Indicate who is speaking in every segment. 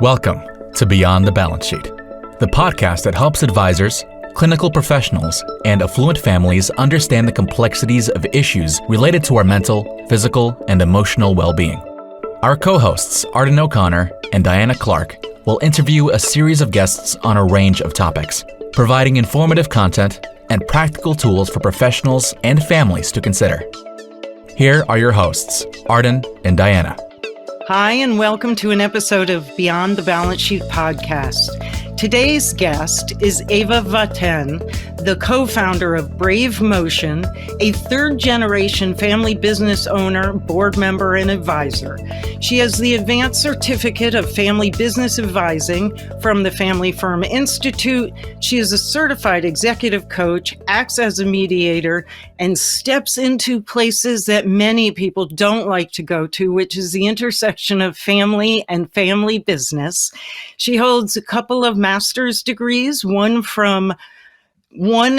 Speaker 1: Welcome to Beyond the Balance Sheet, the podcast that helps advisors, clinical professionals, and affluent families understand the complexities of issues related to our mental, physical, and emotional well-being. Our co-hosts, Arden O'Connor and Diana Clark, will interview a series of guests on a range of topics, providing informative content and practical tools for professionals and families to consider. Here are your hosts, Arden and Diana.
Speaker 2: Hi, and welcome to an episode of Beyond the Balance Sheet podcast. Today's guest is Eva Wathén, the co-founder of Brave Motion, a third-generation family business owner, board member, and advisor. She has the Advanced Certificate of Family Business Advising from the Family Firm Institute. She is a certified executive coach, acts as a mediator, and steps into places that many people don't like to go to, which is the intersection of family and family business. She holds a couple of master's degrees, one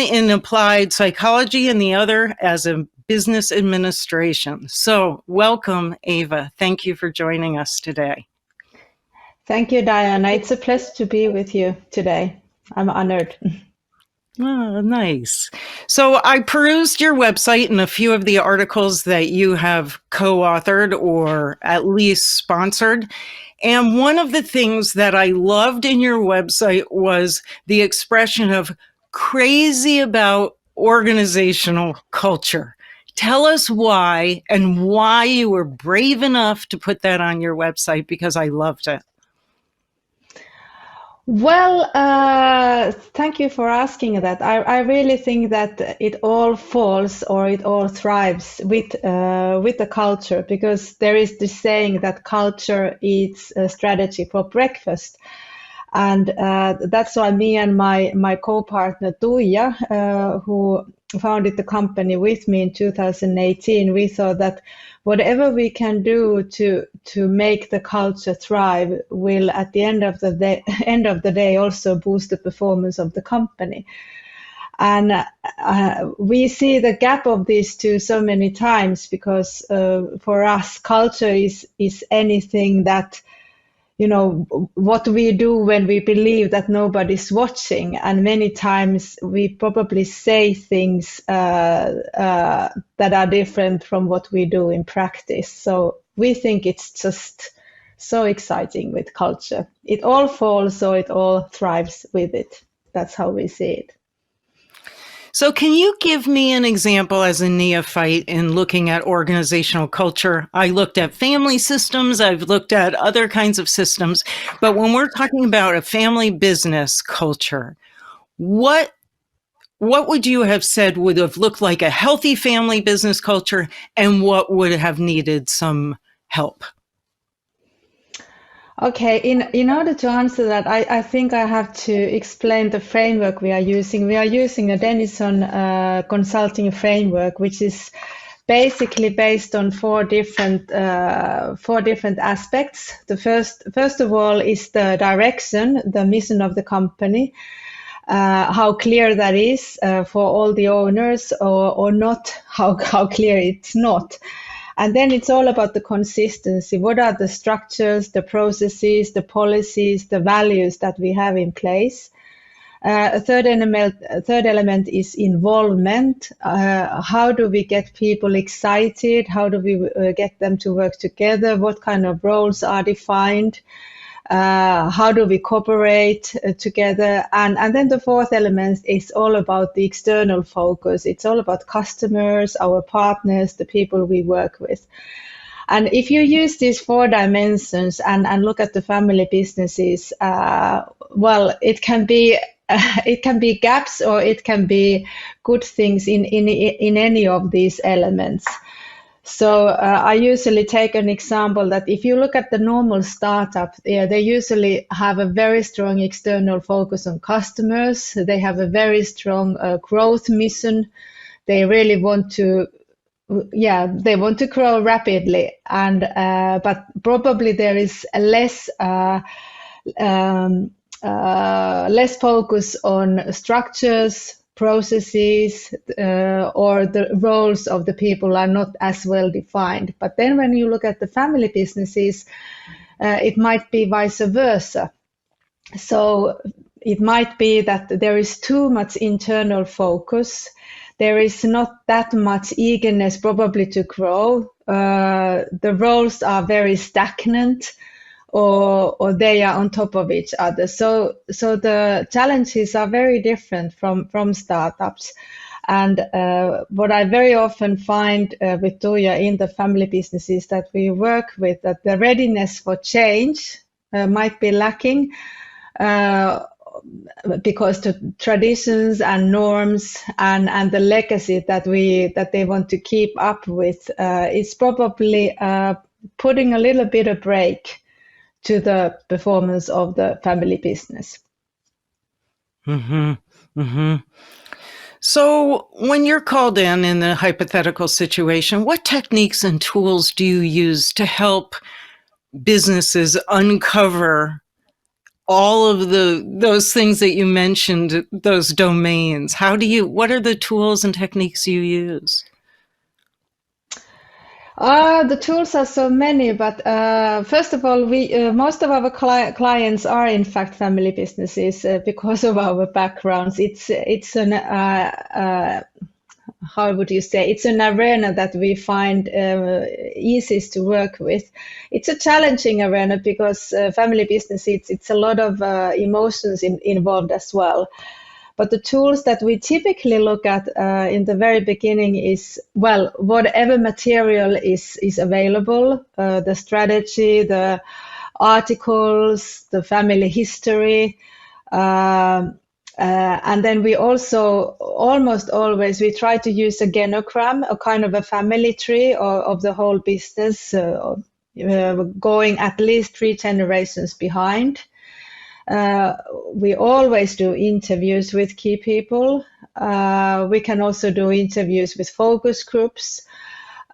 Speaker 2: in applied psychology and the other as a business administration. So welcome, Eva. Thank you for joining us today.
Speaker 3: Thank you, Diana. It's a pleasure to be with you today. I'm honored.
Speaker 2: Oh, nice. So I perused your website and a few of the articles that you have co-authored or at least sponsored. And one of the things that I loved in your website was the expression of crazy about organizational culture. Tell us why and why you were brave enough to put that on your website, because I loved it.
Speaker 3: Well, thank you for asking that. I really think that it all falls or it all thrives with the culture, because there is this saying that culture eats a strategy for breakfast. And that's why me and my co-partner Tuija, who founded the company with me in 2018, we thought that whatever we can do to make the culture thrive will, at the end of the day, also boost the performance of the company. And we see the gap of these two so many times, because for us, culture is anything that, you know, what we do when we believe that nobody's watching. And many times we probably say things that are different from what we do in practice. So we think it's just so exciting with culture. It all falls, so it all thrives with it. That's how we see it.
Speaker 2: So can you give me an example as a neophyte in looking at organizational culture? I looked at family systems, I've looked at other kinds of systems, but when we're talking about a family business culture, what would you have said would have looked like a healthy family business culture, and what would have needed some help?
Speaker 3: Okay, in order to answer that, I think I have to explain the framework we are using. We are using a Denison consulting framework, which is basically based on four different aspects. The first of all is the direction, the mission of the company, how clear that is for all the owners, or not, how clear it's not. And then it's all about the consistency. What are the structures, the processes, the policies, the values that we have in place? A third element is involvement. How do we get people excited? How do we get them to work together? What kind of roles are defined? How do we cooperate together? And then the fourth element is all about the external focus. It's all about customers, our partners, the people we work with. And if you use these four dimensions and look at the family businesses, well, it can be gaps, or it can be good things in any of these elements. So I usually take an example that if you look at the normal startup, they usually have a very strong external focus on customers. They have a very strong growth mission. They really want to, they want to grow rapidly, and but probably there is less focus on structures, processes or the roles of the people are not as well defined. But then when you look at the family businesses, it might be vice versa. So it might be that there is too much internal focus. There is not that much eagerness probably to grow. The roles are very stagnant, or they are on top of each other. So the challenges are very different from startups. And what I very often find with Tuija in the family businesses that we work with, that the readiness for change might be lacking. Because the traditions and norms and the legacy that they want to keep up with is probably putting a little bit of break to the performance of the family business.
Speaker 2: Mm-hmm. Mm-hmm. So when you're called in a hypothetical situation, what techniques and tools do you use to help businesses uncover all of those things that you mentioned, those domains? What are the tools and techniques you use?
Speaker 3: The tools are so many, but first of all, most of our clients are in fact family businesses because of our backgrounds. It's an how would you say? It's an arena that we find easiest to work with. It's a challenging arena because family business, it's a lot of emotions involved as well. But the tools that we typically look at in the very beginning is, well, whatever material is available, the strategy, the articles, the family history, and then we also almost always we try to use a genogram, a kind of a family tree of the whole business, going at least 3 generations behind. We always do interviews with key people. We can also do interviews with focus groups.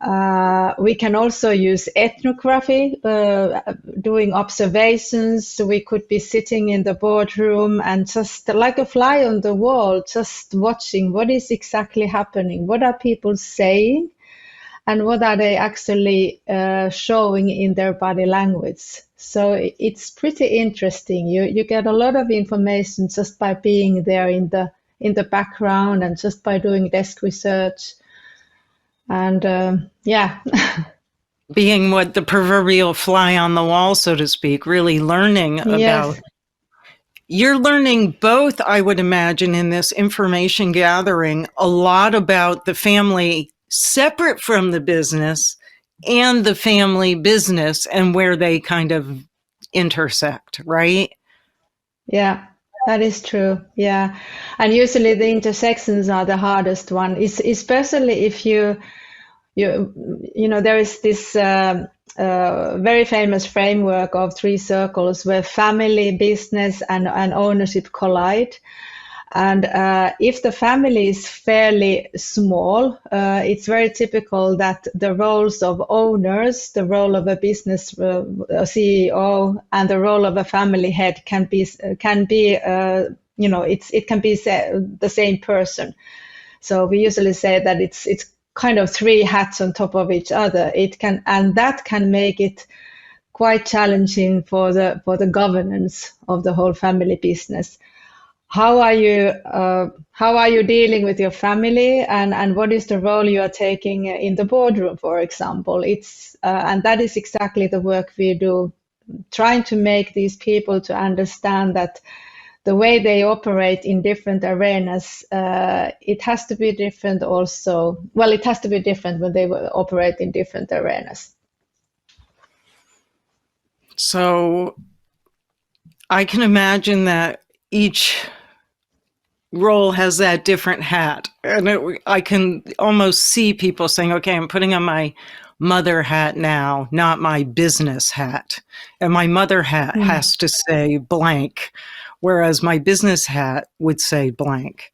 Speaker 3: We can also use ethnography, doing observations. We could be sitting in the boardroom and just like a fly on the wall, just watching what is exactly happening. What are people saying? And what are they actually showing in their body language? So it's pretty interesting. You get a lot of information just by being there in the background and just by doing desk research. And yeah.
Speaker 2: Being what the proverbial fly on the wall, so to speak, really learning about.
Speaker 3: Yes.
Speaker 2: You're learning both, I would imagine, in this information gathering, a lot about the family separate from the business and the family business and where they kind of intersect, right?
Speaker 3: Yeah, that is true. Yeah. And usually the intersections are the hardest one, especially if you know, there is this very famous framework of 3 circles where family, business, and ownership collide. And if the family is fairly small, it's very typical that the roles of owners, the role of a business CEO, and the role of a family head can be you know, it can be the same person. So we usually say that it's kind of 3 hats on top of each other. And that can make it quite challenging for the governance of the whole family business. How are you dealing with your family, and what is the role you are taking in the boardroom, for example? And that is exactly the work we do, trying to make these people to understand that the way they operate in different arenas, it has to be different also. Well, it has to be different when they operate in different arenas.
Speaker 2: So I can imagine that each role has that different hat. And I can almost see people saying, okay, I'm putting on my mother hat now, not my business hat. And my mother hat has to say blank, whereas my business hat would say blank.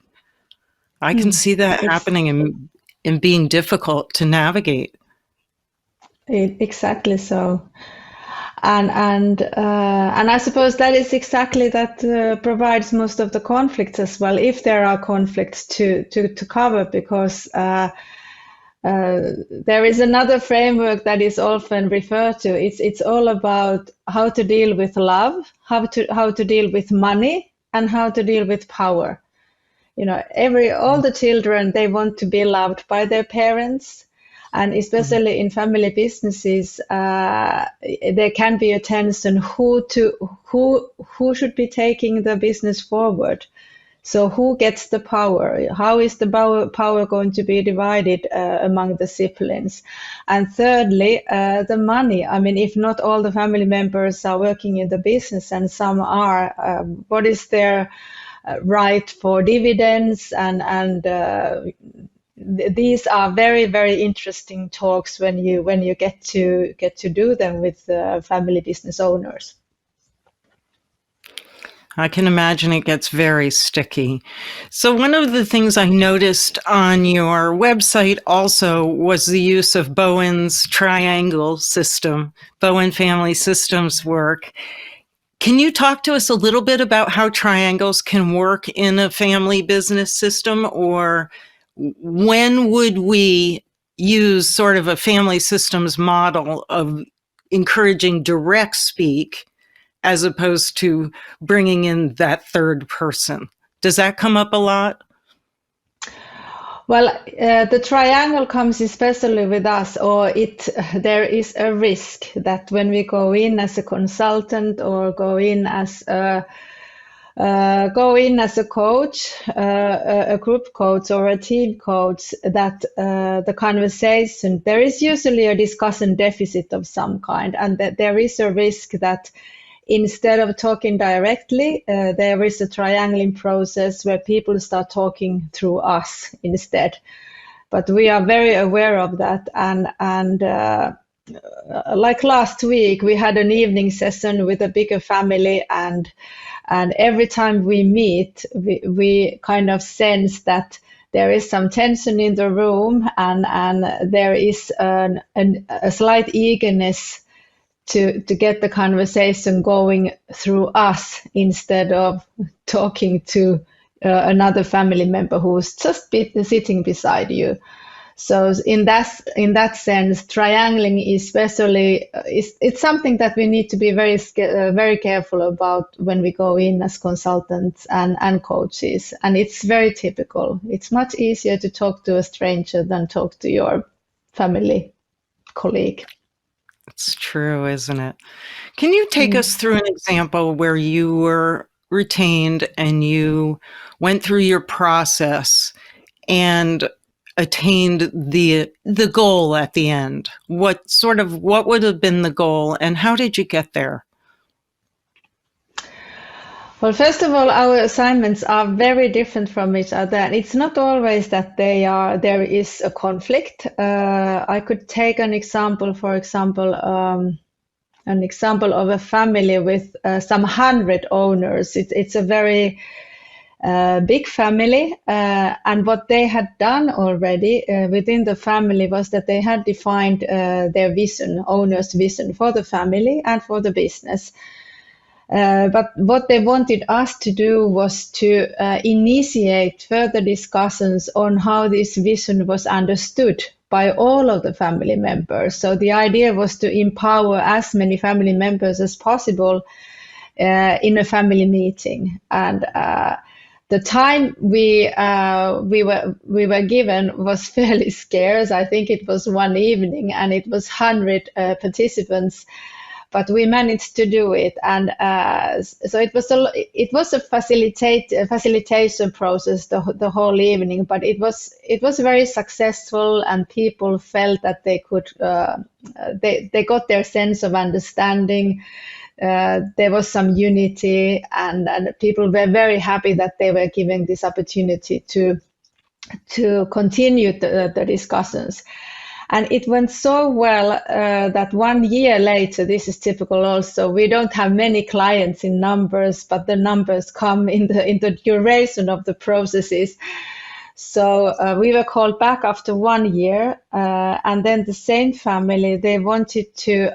Speaker 2: I can see that happening and being difficult to navigate.
Speaker 3: Exactly so. And I suppose that is exactly that provides most of the conflicts as well, if there are conflicts to cover, because there is another framework that is often referred to. It's all about how to deal with love, how to deal with money, and how to deal with power. All the children, they want to be loved by their parents, and especially in family businesses, there can be a tension who should be taking the business forward. So who gets the power? How is the power going to be divided among the siblings? And thirdly, the money. I mean, if not all the family members are working in the business and some are, what is their right for dividends? And these are very, very interesting talks when you get to do them with family business owners.
Speaker 2: I can imagine it gets very sticky. So one of the things I noticed on your website also was the use of Bowen's triangle system, Bowen Family Systems work. Can you talk to us a little bit about how triangles can work in a family business system, or when would we use sort of a family systems model of encouraging direct speak as opposed to bringing in that third person? Does that come up a lot?
Speaker 3: Well, the triangle comes especially with us, or there is a risk that when we go in as a consultant or go in as a coach, a group coach or a team coach, that the conversation, there is usually a discussion deficit of some kind, and that there is a risk that instead of talking directly, there is a triangling process where people start talking through us instead. But we are very aware of that. And like last week, we had an evening session with a bigger family, and every time we meet, we kind of sense that there is some tension in the room, and there is a slight eagerness to get the conversation going through us instead of talking to another family member who's just sitting beside you. So in that sense, triangling especially it's something that we need to be very careful about when we go in as consultants and coaches. And it's very typical. It's much easier to talk to a stranger than talk to your family colleague.
Speaker 2: It's true, isn't it? Can you take us through an example where you were retained and you went through your process and attained the goal at the end? What would have been the goal, and how did you get there?
Speaker 3: Well, first of all, our assignments are very different from each other, and it's not always that there is a conflict. I could take an example, for example, an example of a family with some 100 owners. It's a very big family, and what they had done already within the family was that they had defined their vision, owner's vision for the family and for the business. But what they wanted us to do was to initiate further discussions on how this vision was understood by all of the family members. So the idea was to empower as many family members as possible in a family meeting. And the time we were given was fairly scarce. I think it was one evening, and it was 100 participants. But we managed to do it, and so it was a facilitation process the whole evening. But it was very successful, and people felt that they could they got their sense of understanding. There was some unity, and people were very happy that they were given this opportunity to continue the discussions. And it went so well that 1 year later, this is typical also, we don't have many clients in numbers, but the numbers come in the duration of the processes. So we were called back after 1 year, and then the same family, they wanted to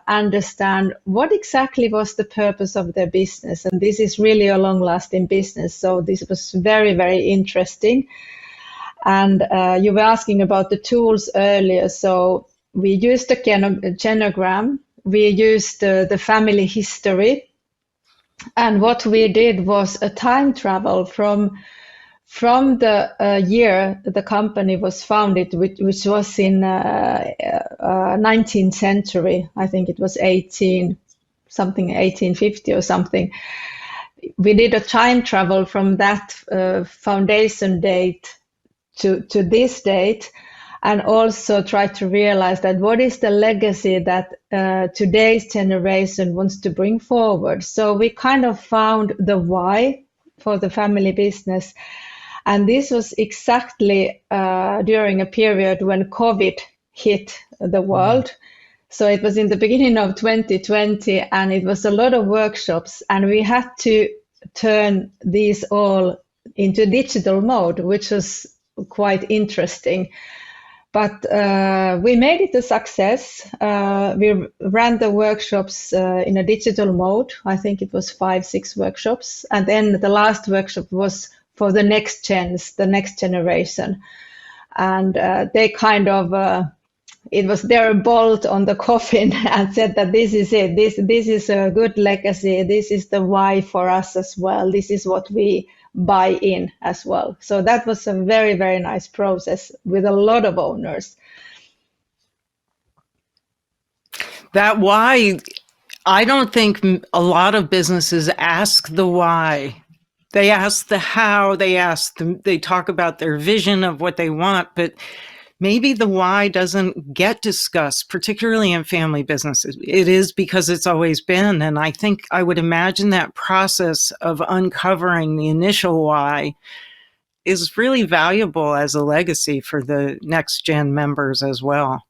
Speaker 3: understand what exactly was the purpose of their business. And this is really a long-lasting business. So this was very, very interesting. And you were asking about the tools earlier. So we used a genogram. We used the family history. And what we did was a time travel from the year the company was founded, which was in 19th century. I think it was 1850 or something. We did a time travel from that foundation date to this date, and also try to realize that what is the legacy that today's generation wants to bring forward. So we kind of found the why for the family business. And this was exactly during a period when COVID hit the world. So it was in the beginning of 2020, and it was a lot of workshops, and we had to turn these all into digital mode, which was quite interesting. But we made it a success. We ran the workshops in a digital mode. I think it was 5-6 workshops. And then the last workshop was for the next generation. And they kind of, it was their bolt on the coffin and said that this is it. This is a good legacy. This is the why for us as well. This is what we buy in as well. So that was a very, very nice process with a lot of owners.
Speaker 2: That why, I don't think a lot of businesses ask the why. They ask the how, they talk about their vision of what they want, but maybe the why doesn't get discussed, particularly in family businesses. It is because it's always been. And I think I would imagine that process of uncovering the initial why is really valuable as a legacy for the next gen members as well.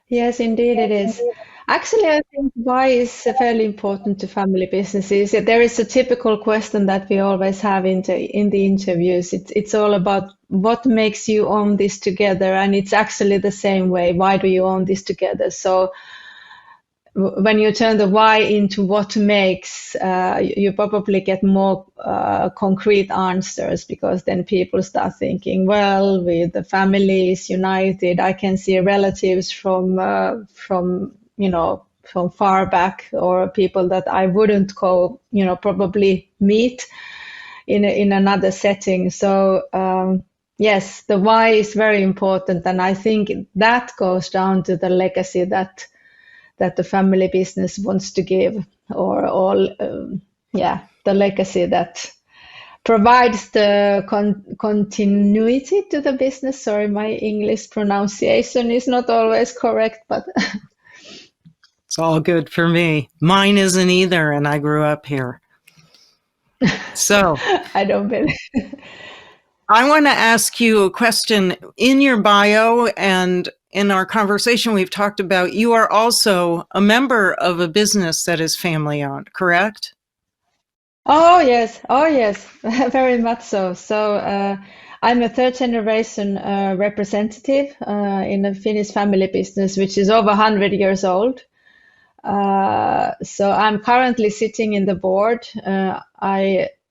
Speaker 3: Yes, indeed it is. Actually, I think why is fairly important to family businesses. There is a typical question that we always have in the interviews. It's all about what makes you own this together, and it's actually the same way. Why do you own this together? So when you turn the why into what makes, you probably get more concrete answers, because then people start thinking, well, the family is united. I can see relatives from far back, or people that I wouldn't probably meet in another setting. So yes, the why is very important, and I think that goes down to the legacy that the family business wants to give, or the legacy that provides the continuity to the business. Sorry, my English pronunciation is not always correct, but
Speaker 2: it's all good for me. Mine isn't either, and I grew up here. So
Speaker 3: I don't believe.
Speaker 2: I want to ask you a question. In your bio and in our conversation, we've talked about you are also a member of a business that is family owned, correct?
Speaker 3: Oh yes, very much so. So I'm a third generation representative in a Finnish family business, which is over 100 years old. So I'm currently sitting in the board.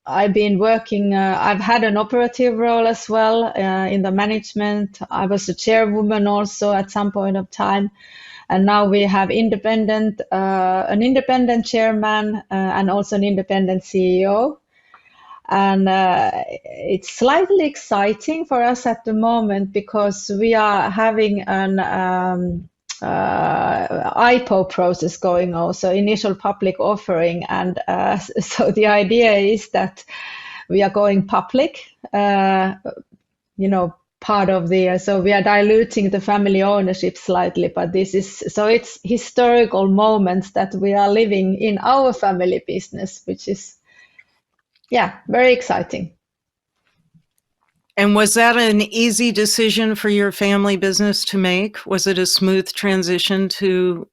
Speaker 3: I've been working, I've had an operative role as well in the management. I was a chairwoman also at some point of time. And now we have an independent chairman and also an independent CEO. And it's slightly exciting for us at the moment, because we are having an IPO process going on, so initial public offering. And so the idea is that we are going public, part of so we are diluting the family ownership slightly, but it's historical moments that we are living in our family business, which is, very exciting.
Speaker 2: And was that an easy decision for your family business to make? Was it a smooth transition to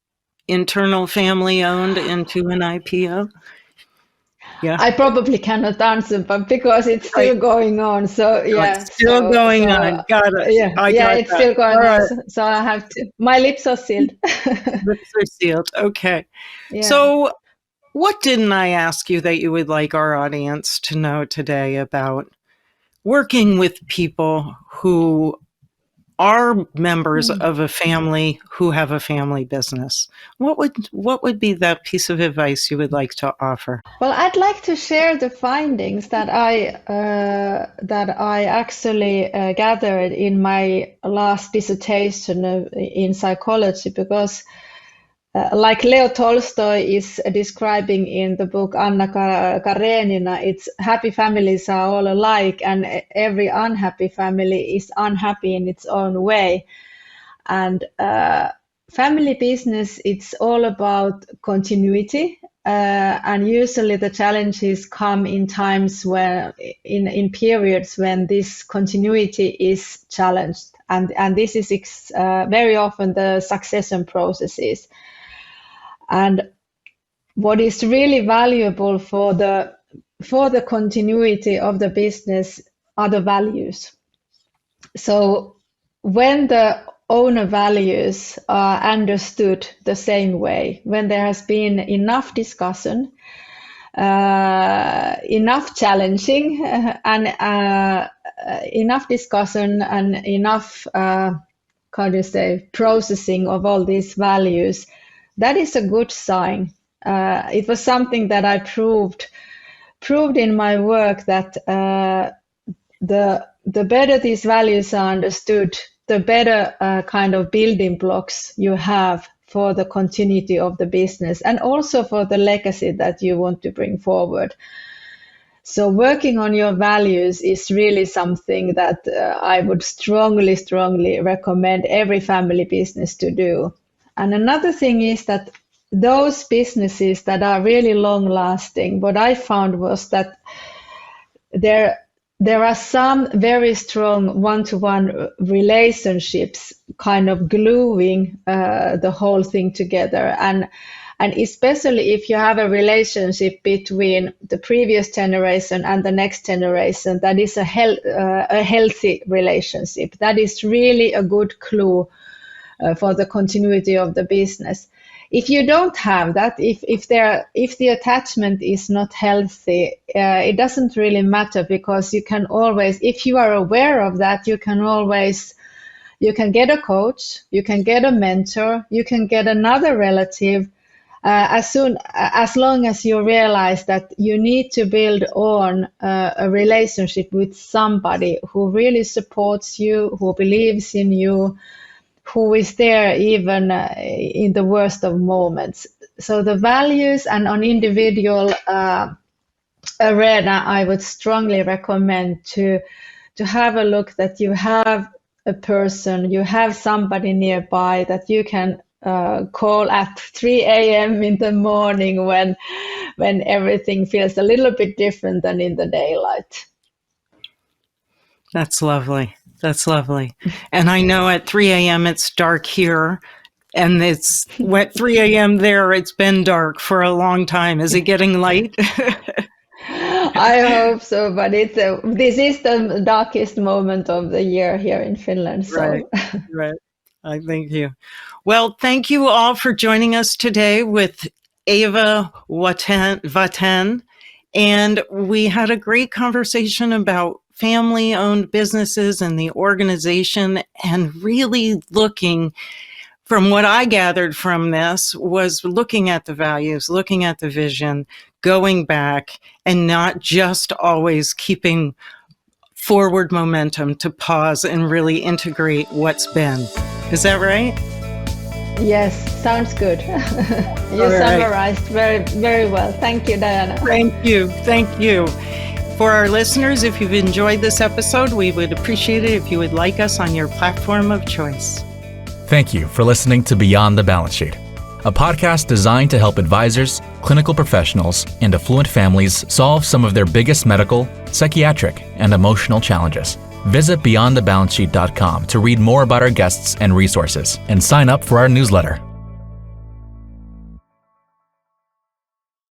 Speaker 2: internal family owned into an IPO? Yeah.
Speaker 3: I probably cannot answer, but because it's still going on. So yeah,
Speaker 2: it's still going on. Got it.
Speaker 3: Yeah, it's still going on. So I have to. My lips are sealed.
Speaker 2: Lips are sealed. Okay.
Speaker 3: Yeah.
Speaker 2: So, what didn't I ask you that you would like our audience to know today about working with people who are members of a family who have a family business? What would be that piece of advice you would like to offer?
Speaker 3: Well, I'd like to share the findings that I actually gathered in my last dissertation in psychology, because like Leo Tolstoy is describing in the book Anna Karenina, it's happy families are all alike, and every unhappy family is unhappy in its own way. And family business, it's all about continuity, and usually the challenges come in times where, in periods when this continuity is challenged, and this is very often the succession processes. And what is really valuable for the continuity of the business are the values. So when the owner values are understood the same way, when there has been enough discussion, enough challenging, and enough discussion and enough processing of all these values, that is a good sign. It was something that I proved in my work, that the better these values are understood, the better kind of building blocks you have for the continuity of the business, and also for the legacy that you want to bring forward. So working on your values is really something that I would strongly recommend every family business to do. And another thing is that those businesses that are really long lasting, what I found was that there are some very strong one-to-one relationships kind of gluing the whole thing together. And especially if you have a relationship between the previous generation and the next generation, that is a healthy relationship. That is really a good clue for the continuity of the business. If you don't have that, if the attachment is not healthy, it doesn't really matter, because you can always, if you are aware of that, you can get a coach, you can get a mentor, you can get another relative, as long as you realize that you need to build on a relationship with somebody who really supports you, who believes in you, who is there even in the worst of moments. So the values, and on individual arena, I would strongly recommend to have a look that you have a person, you have somebody nearby that you can call at 3 a.m. in the morning when everything feels a little bit different than in the daylight.
Speaker 2: That's lovely. That's lovely. And I know at 3 a.m. it's dark here, and it's at 3 a.m. there. It's been dark for a long time. Is it getting light?
Speaker 3: I hope so, but this is the darkest moment of the year here in Finland. So.
Speaker 2: Right. I thank you. Well, thank you all for joining us today with Eva Wathén. And we had a great conversation about family-owned businesses and the organization, and really looking, from what I gathered from this, was looking at the values, looking at the vision, going back, and not just always keeping forward momentum, to pause and really integrate what's been. Is that right?
Speaker 3: Yes, sounds good. You summarized very, very well. Thank you, Diana.
Speaker 2: Thank you. For our listeners, if you've enjoyed this episode, we would appreciate it if you would like us on your platform of choice.
Speaker 1: Thank you for listening to Beyond the Balance Sheet, a podcast designed to help advisors, clinical professionals, and affluent families solve some of their biggest medical, psychiatric, and emotional challenges. Visit beyondthebalancesheet.com to read more about our guests and resources, and sign up for our newsletter.